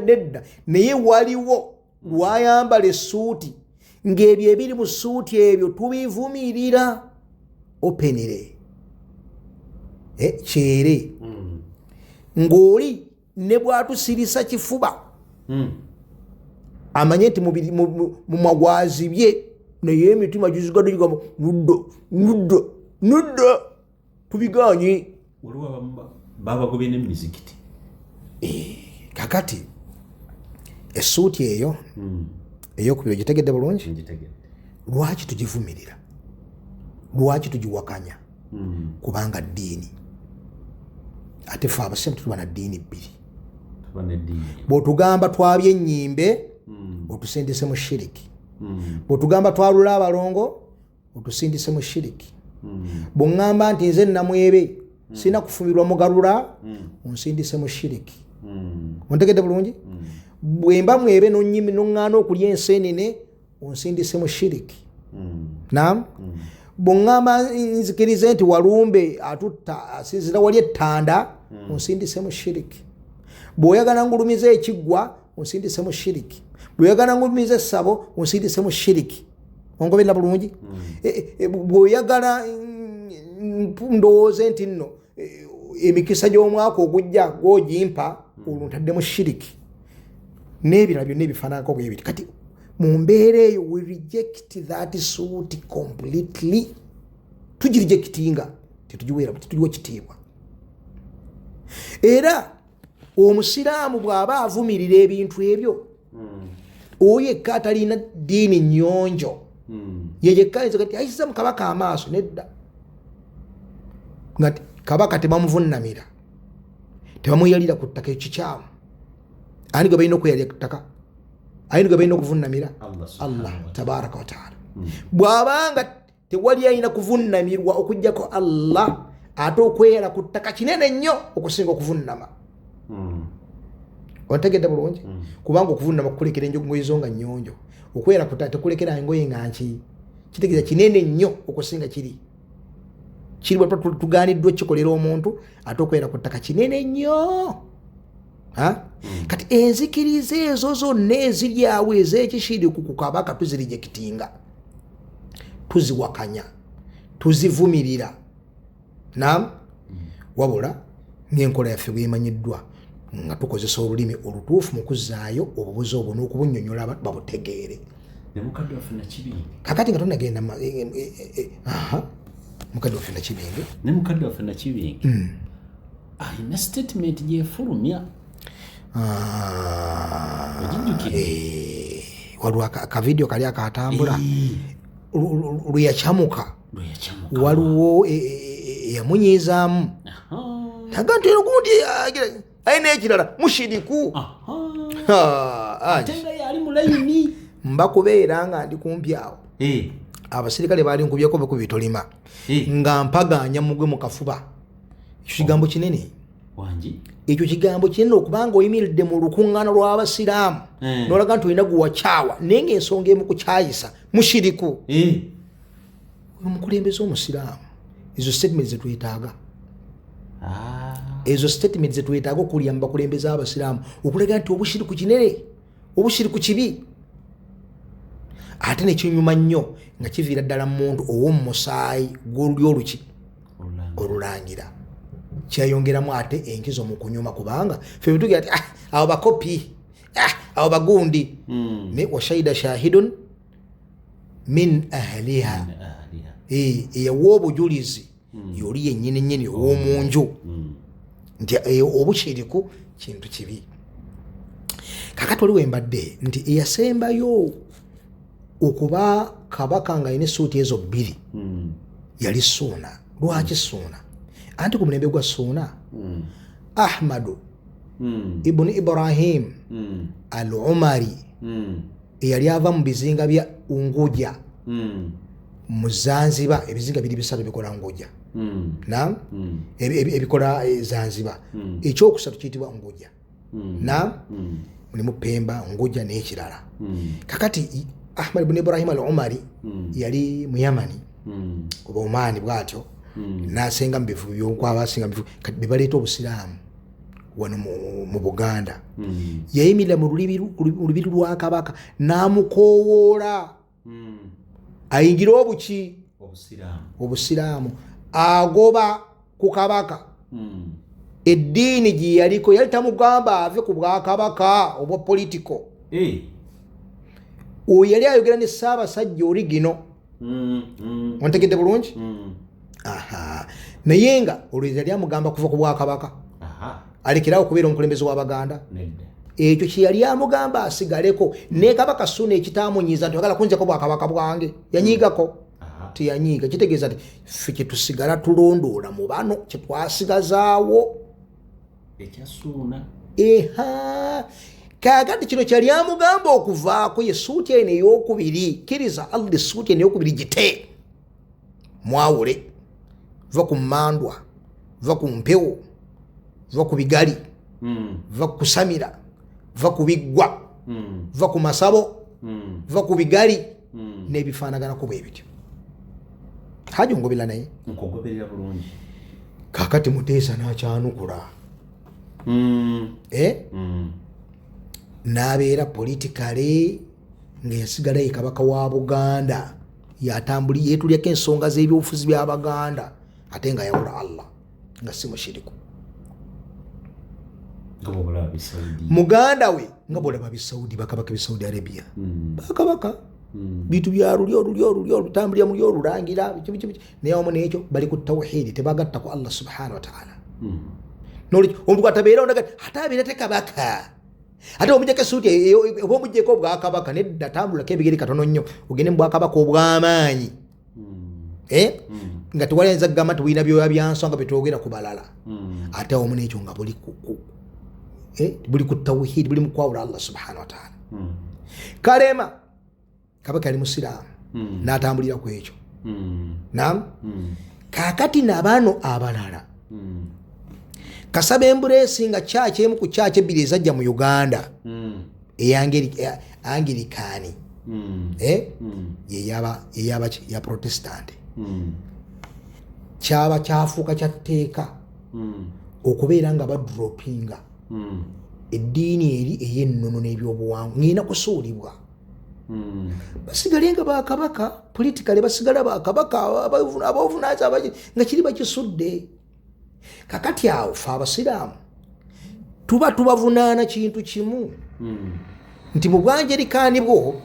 nedda naye waliwo lwayambala essuuti ng'ebyo ebiri mu ssuuti ebyo tubivumirira openire kyere ng'oli ne bwatusirisa kifuba amanye nti mu magwazi bye naye emitima gizigaddegamba nudda tubiganye babagobye n'emizikiti kakati essuuti eyo eyokubiri ogitegedde bulungi lwaki tugivumirira lwaki tugiwakanya kubanga ddiini ate fe abasiraamu tuba na ddiini bbiri bw'otugamba twabye ennyimbe otusindise mu shiriki bw'otugamba twalula abalongo otusindise mu shiriki bw'oŋŋamba nti nze namwebe sina kufumirwa mugalula onsindise mu shiriki ontegedde bulungi bwemba mwebe noŋŋaana okulya enseenene onsindise mu shiriki naam bw'oŋŋamba nzikirize nti walumbe atutta asinzira wali ettanda onsindise mu shiriki bw'oyagala ngulumiza ekiggwa onsindise mu shiriki bw'oyagala ngulumiza essabo onsindise mu shiriki ongoberera bulungi bw'oyagala ndowooze nti nno emikisa gy'omwaka ogujja gw'ogimpa olwo ntadde mu shiriki n'ebirala byonna ebifaananako bwe biti kati mu mbeera eyo we reject that suit completely tugirejectinga tetugiwa kitiibwa era omusiraamu bw'aba avumirira ebintu ebyo oyo yekka atalina ddiini nnyonjo yeyekka ayinza kati ayisiza mu kabaka amaaso nedda nga kabaka tebamuvunnamira tebamweyalira ku ttaka ekikyamu ani gwe balina okweyalira ku ttaka ayini gwe balina okuvunnamira Allah tabaraka wataala bw'abanga tewali ayina kuvunnamirwa okujjako Allah ate okweyala ku ttaka kinene nnyo okusinga okuvunnama ontegedde bulungi kubanga okuvunnama kukulekera engoye zo nga nnyonjo okweyala ku ttaka tekulekera engoye nga nki kitegeeza kinene nnyo okusinga kiri bwe tugaaniddwa kikolera omuntu ate okubeera ku ttaka kinene nnyo. Kati enzikiriza ezo zonna eziri awo ez'ekishiriku ku kabaka tuzirijekitinga, tuziwakanya, tuzivumirira. Wabula ng'enkola yaffe bwemanyiddwa nga tukozesa olulimi olutuufu mu kuzzaayo obubuzi obwo n'okubunnyonnyola abantu babutegeere. Kakati nga tonagenda mukadde waffe Nakibinge. Ne mukadde waffe Nakibinge ayina statement gyefulumya. Waliwo akavidiyo kali akatambula lwe yakyamuka, waliwo eyamunyizaamu naga nti gundi ayina ekirala mushiriku. Mba kubeera nga ndi kumpi awo, abasirikale baali nkubyeko bekubitolima nga mpaganya mugwe mu kafuba. Ekyo kigambo kinene, ekyo kigambo kinene okubanga oyimiridde mu lukuŋŋaana lw'abasiraamu n'olaga nti olina guwakyawa naye ng'ensonga emu kukyayisa mushiriku. Omukulembeze omusiraamu, ezo statement zetwetaaga, ezo statement zetwetaaga okulya mu bakulembeze abasiraamu okulaga nti obushiriku kinene, obushiriku kibi. Ate nekinyuma nnyo nga kiviira ddala mu muntu ow'omumusaayi gw'olulyo oluki olulangira, kyayongeramu ate enkizo mu kunyuma, kubanga ffe bitugira ati abo bakopi, abo bagundi. Ne washahida shahidun min ahliha, eyawa obujulizi yoli yennyini nnyini ow'omunju nti obushiriku kintu kibi. Kakati oli wembadde nti eyasembayo okuba kabaka nga alina essuuti ezo bbiri yali Suuna. Lwaki Suuna? Anti ku mulembe gwa Suuna Ahmadu ibuni Ibrahim al-Umari eyali ava mu bizinga bya Unguja mu Zanzibar. Ebizinga biri bisatu bikola Unguja, ebikola Zanzibar. Ekyokusatu kiyitibwa Unguja, mulimu Pemba, Unguja n'ekirala. Kakati Ahmad ibn Ibrahim al-Umari yali mu Yamani oba Omaani bw'atyo, n'asenga mu bifu by'okwabasinga mu bifu kati be baleeta obusiraamu wano mu Buganda. Yayimirira mu lubiri lwa kabaka n'amukoowoola ayingira obuki obusiraamu, agoba ku kabaka. Eddiini gye yaliko yali tamugamba ave ku bwakabaka obwa politiko. Oyo yali ayogera ne Ssaabasajja origino. Ontegedde bulungi? Naye nga olwo yali amugamba kuva ku bwakabaka alekerawo okubeera omukulembeze w'Abaganda. Ekyo kye yali amugamba asigaleko. Ne kabaka Suuna ekitaamunyiiza nti oyagala kunzeko bwakabaka bwange, yanyiigako. Teyanyiiga. Kitegeeza nti ffe kye tusigala tulondoola mu bano kye twasigazaawo ekya Suuna. Kaakati kino kyali amugamba okuvaako ye ssuuti eno ey'okubiri. Kkiriza Allah essuuti eno ey'okubiri gite mwawule, va ku mmandwa, va ku mpewo, va ku bigali, va ku kusamira, va ku biggwa, va ku masabo, va ku bigali n'ebifaanaganako bwe bityo. Haji ongobera naye nkogoberera bulungi. Kaakati Muteesa n'akyanukula n'abeera politikale ng'eyasigala ye kabaka wa Buganda, yatambuli yeetulyako ensonga z'ebyobufuzi by'Abaganda ate nga yawula Allah nga si mushiriku. Muganda we nga bw'olaba Saudi, bakabaka b'e Saudi Arabia bakabaka bintu bya lulyo lutambulira mu lyo lulangira biki naye wamu n'ekyo bali ku tawhidi, tebagatta ku Allah subhanahu wa ta'ala. N'olwekyo omuntu atabeera onaga ate abeera te kabaka, ate omujjako essuuti oba omujjeko obwakabaka nedda tambulako ebigere katono nnyo ogende mu bwakabaka obw'amaanyi nga tewalenza kugamba nti bulina byoya byansonga byetwogera ku balala. Ate awamu n'ekyo nga buli ku tawhidi, buli mu kwawula Allah subhanahu wa ta'ala. Kalema kabaka yali musiraamu n'atambulira ku ekyo. Kaakati n'abaano abalala Kasaba Embrace nga kyaki emu ku kyaki ebbiri ezajja mu Uganda Angirikaani yeyaba ya protestant kyaba kyafuuka kyatteeka okubeera nga badropinga eddiini eri ey'ennono n'ebyobuwangwa ng'erina kusuulibwa basigale nga bakabaka politikale basigala bakabaka abavunaza nga kiri bakisudde. Kakati awo fe abasiraamu tuba tubavunaana kintu kimu nti mu bwanjerikaani bwo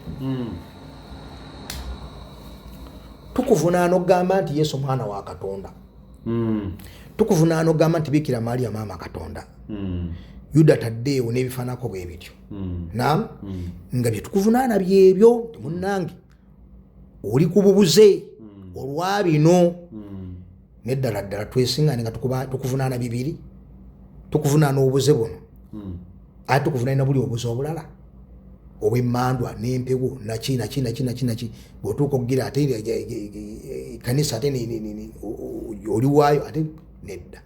tukuvunaana okugamba nti Yesu mwana wa Katonda, tukuvunaana okugamba nti Bikira Maria maama Katonda, Yuda taddeewo n'ebifaanako bwe bityo naam nga bye tukuvunaana byebyo. Munnange oli ku bubuze olwa bino neddala ddala twesiŋŋane nga tukuvunaana bibiri, tukuvunaana obuze buno ate tukuvunaana buli obuze obulala obw'emmandwa n'empewo naki bw'otuuka okugira ate kanisa ate oli waayo ate nedda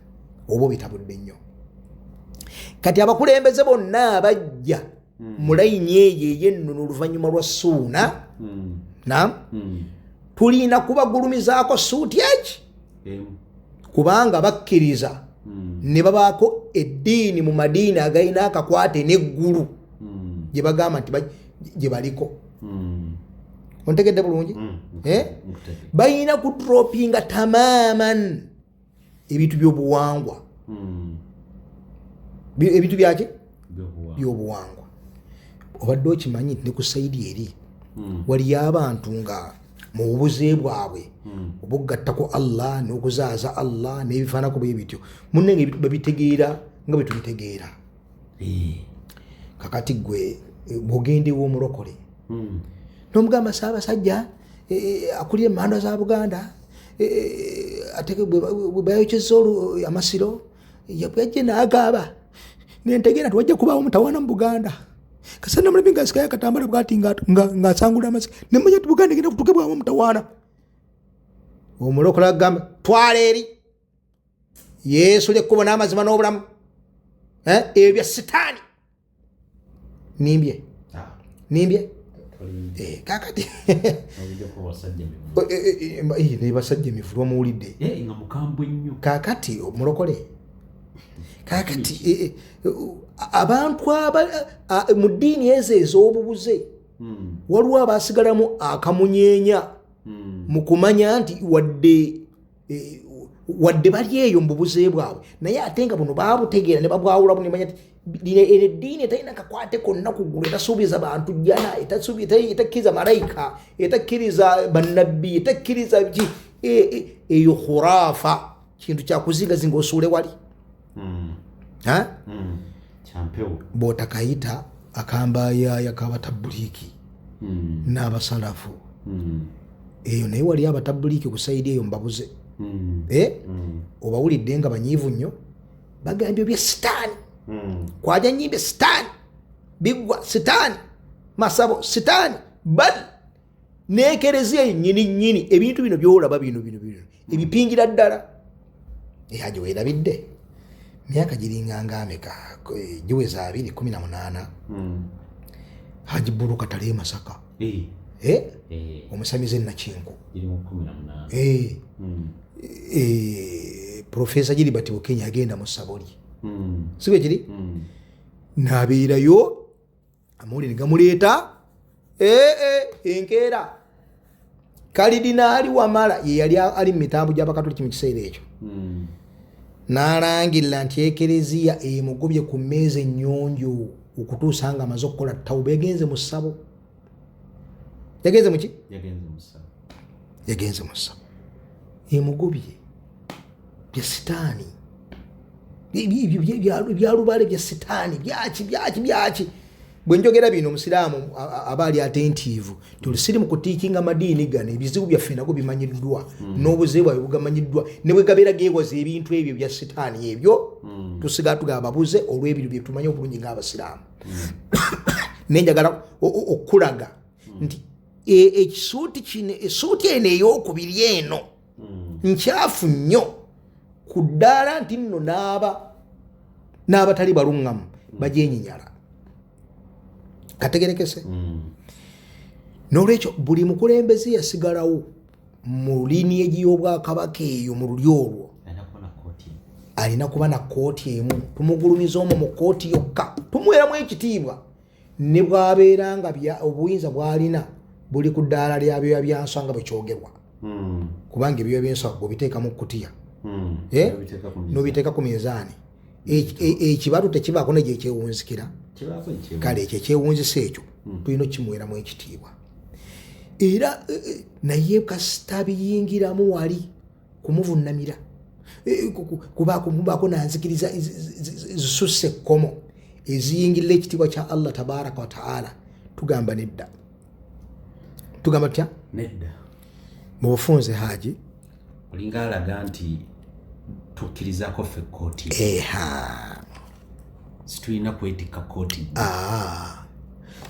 oba bitabudde nnyo. Kati abakulembeze bonna abajja mu layini eyo ey'ennono oluvannyuma lwa Ssuuna naam tulina kubagulumizaako suuti eki kubanga bakkiriza ne babaako eddiini mu madiini agalina akakwate n'eggulu gye bagamba nti gye baliko. Ontegedde bulungi? Balina kudropinga tamaman ebintu by'obuwangwa, ebintu byaki by'obuwangwa. Obadde okimanyi ne ku sayidi eri waliyo abantu nga mu bubuze bwabwe obugattako Allah n'okuzaaza Allah n'ebifaanako bwe bityo munnenge babitegeera nga bwe tubitegeera. Kakati gwe bw'ogendewo omulokole n'omugamba Ssaabasajja akulira emmandwa za Buganda ate bwe bayokyezza amasiro yajja n'agaaba nentegeera nti wajja kubaawo mutawaana mu Buganda. Kasana mulabye nga asikayo akatambala bwati ng'asangula amasiro nemanya nti Buganda egenda kutuuke bwamu mutawaana. Omulokole agamba twala eri Yesu ly'ekkubo n'amazima n'obulamu, ebyo bya Sitaani. Nimbye kakati basajja emivu lwamuwulidde kakati omulokole kakati abantu mu ddiini ezo ez'obubuze waliwo abasigalamu akamunyeenya mu kumanya nti wadde bali eyo mu bubuze bwabwe naye ate nga buno baabutegeera ne babwawulamu ne manya nti eddiini etalina kakwate konna ku ggulu, etasuubiza bantu jjana, etakkiriza malayika, etakkiriza bannabbi, etakkiriza ki, eyo khuraafa, kintu kyakuzingazinga osuule wali bw'otakayita akambayaaya k'abatabbuliiki n'abasalafu eyo naye wali abatabbuliiki ku sayidi eyo mbabuze obawulidde nga banyiivu nnyo bagambye bya Sitaani. Kwaja nyimbe Sitaani, bigwa Sitaani, masabo Sitaani, bali neekereziya nnyini ebintu bino byolaba bino ebipingira ddala ajo weerabidde myaka giringanga ameka giweza 2018 Haji Bulu Katale Masaka omusamize Nakinku Profesa Gilbert Bukenya agenda mu Saboli sibe kiri nabeerayo amawulire gamuleeta enkeera kalidinaali Wamala ye yali ali mu mitambo gy'Abakatoliki mu kiseera ekyo n'alangirira nti ekereziya emugobye ku mmeeza ennyonjo okutuusa nga amaze okukola ttawuba yagenze mu ssabo yagenze mu ssabo emugobye bya Sitaani byalubale bya Sitaani byaki bwe njogera bino omusiraamu abaali atentiivu tulisiri mu kutiikinga madiini gano ebizibu byaffe nagwo bimanyiddwa n'obuze bwabwe bugamanyiddwa ne bwe gabeera geewoza ebintu ebyo bya Sitaani ebyo tusigala tugamba babuze olw'ebintu bye tumanyi obulungi ng'abasiraamu nenjagala okulaga nti ekisuuti kino essuuti eno ey'okubiri eno nkyafu nnyo ku ddaala nti nno n'abatali balungamu bajenyinyala kategerekese N'olwekyo buli mukulembeze yasigalawo mu lineage y'obwakabaka eyo mu lulyo olwo alina kuba na kooti emu, tumugulumiza omwo mu kooti yokka, tumuweramu ekitiibwa ne bw'abeera nga obuyinza bw'alina buli ku ddaala lyabyo byanswa nga bwe kyogerwa. Kubanga ebyo byenswa bw'obiteeka mu kkutiya n'obiteeka ku minzaani, ekibatu tekibaako ne gye kyewunzikira. Kale ekyo ekyewunzisa ekyo tulina okimuweramu ekitiibwa. Era naye kasita biyingiramu wali kumuvunnamira, kubaako nanzikiriza zisusse ekkomo eziyingirira ekitiibwa kya Allah tabaraka wa taala, tugamba nedda. Tugamba tutya? Nedda. Mu bufunze Haji olinga alaga nti tukkirizaako ffe kkooti. Situlina kwetikka kkooti.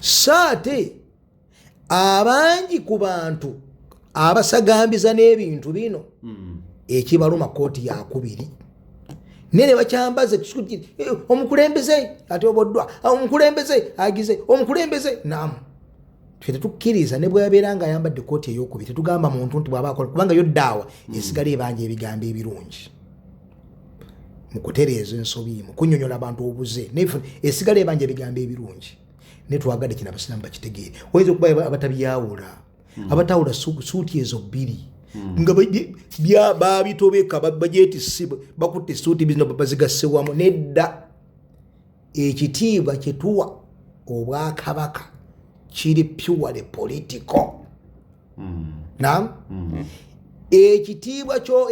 Saate abangi ku bantu abasagambiza n'ebintu bino ekibaluma kkooti yakubiri nene bakyambaze omukulembeze ate oboddwa, omukulembeze agize, omukulembeze naamu. Ffe tetukkiriza ne bw'abeera nga ayambadde kkooti ey'okubiri, tetugamba muntu nti bw'aba akola, kubanga yo ddaawa esigala ebanja ebigambo ebirungi mu kutereeza ensobi, mu kunnyonnyola abantu obuze, esigala ebanja ebigambo ebirungi. Ne twagadde kino abasiraamu bakitegeere. Oyinza okuba abatabyawula, abatawula suuti ezo bbiri nga babitobeka bagyetisse, bakutte suuti bino bazigasse wamu. Nedda, ekitiibwa kye tuwa obwakabaka kiri purely political. Naam. Ekitiibwa kyo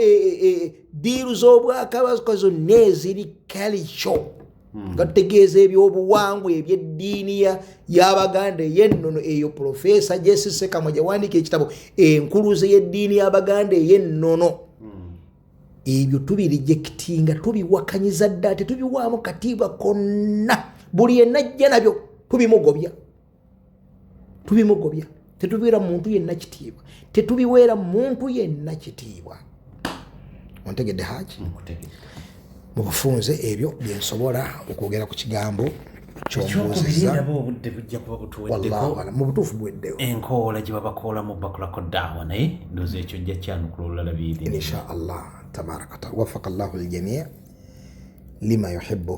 biiru z'obwakabaka zonna eziri culture, nga tutegeeza ebyobuwangwa eby'eddiini y'Abaganda ey'ennono, eyo Professor Jesse Sekamwa gyawandiika ekitabo enkuluze y'eddiini y'Abaganda ey'ennono. Ebyo tubirijekitinga, tubiwakanyiza ddala, tetubiwaamu katiibwa konna. Buli yenna ajja nabyo tubimugobya. Tetubiweera muntu yenna kitiibwa, tetubiweera muntu yenna kitiibwa. Ontegedde Haji? Mu bufunze ebyo bye nsobola okwogera ku kigambo ky'ombuuziza. Obudde bujja kuba butuweddeko. Mu butuufu buweddewo. Enkoola gye babakoolamu bakolako ddaawa, naye ndowooza ekyo jja kyanukula olulala biiri. Insha Allah tabaraka wa taala. Waffaka Allahu al-jamii' lima yuhibbu.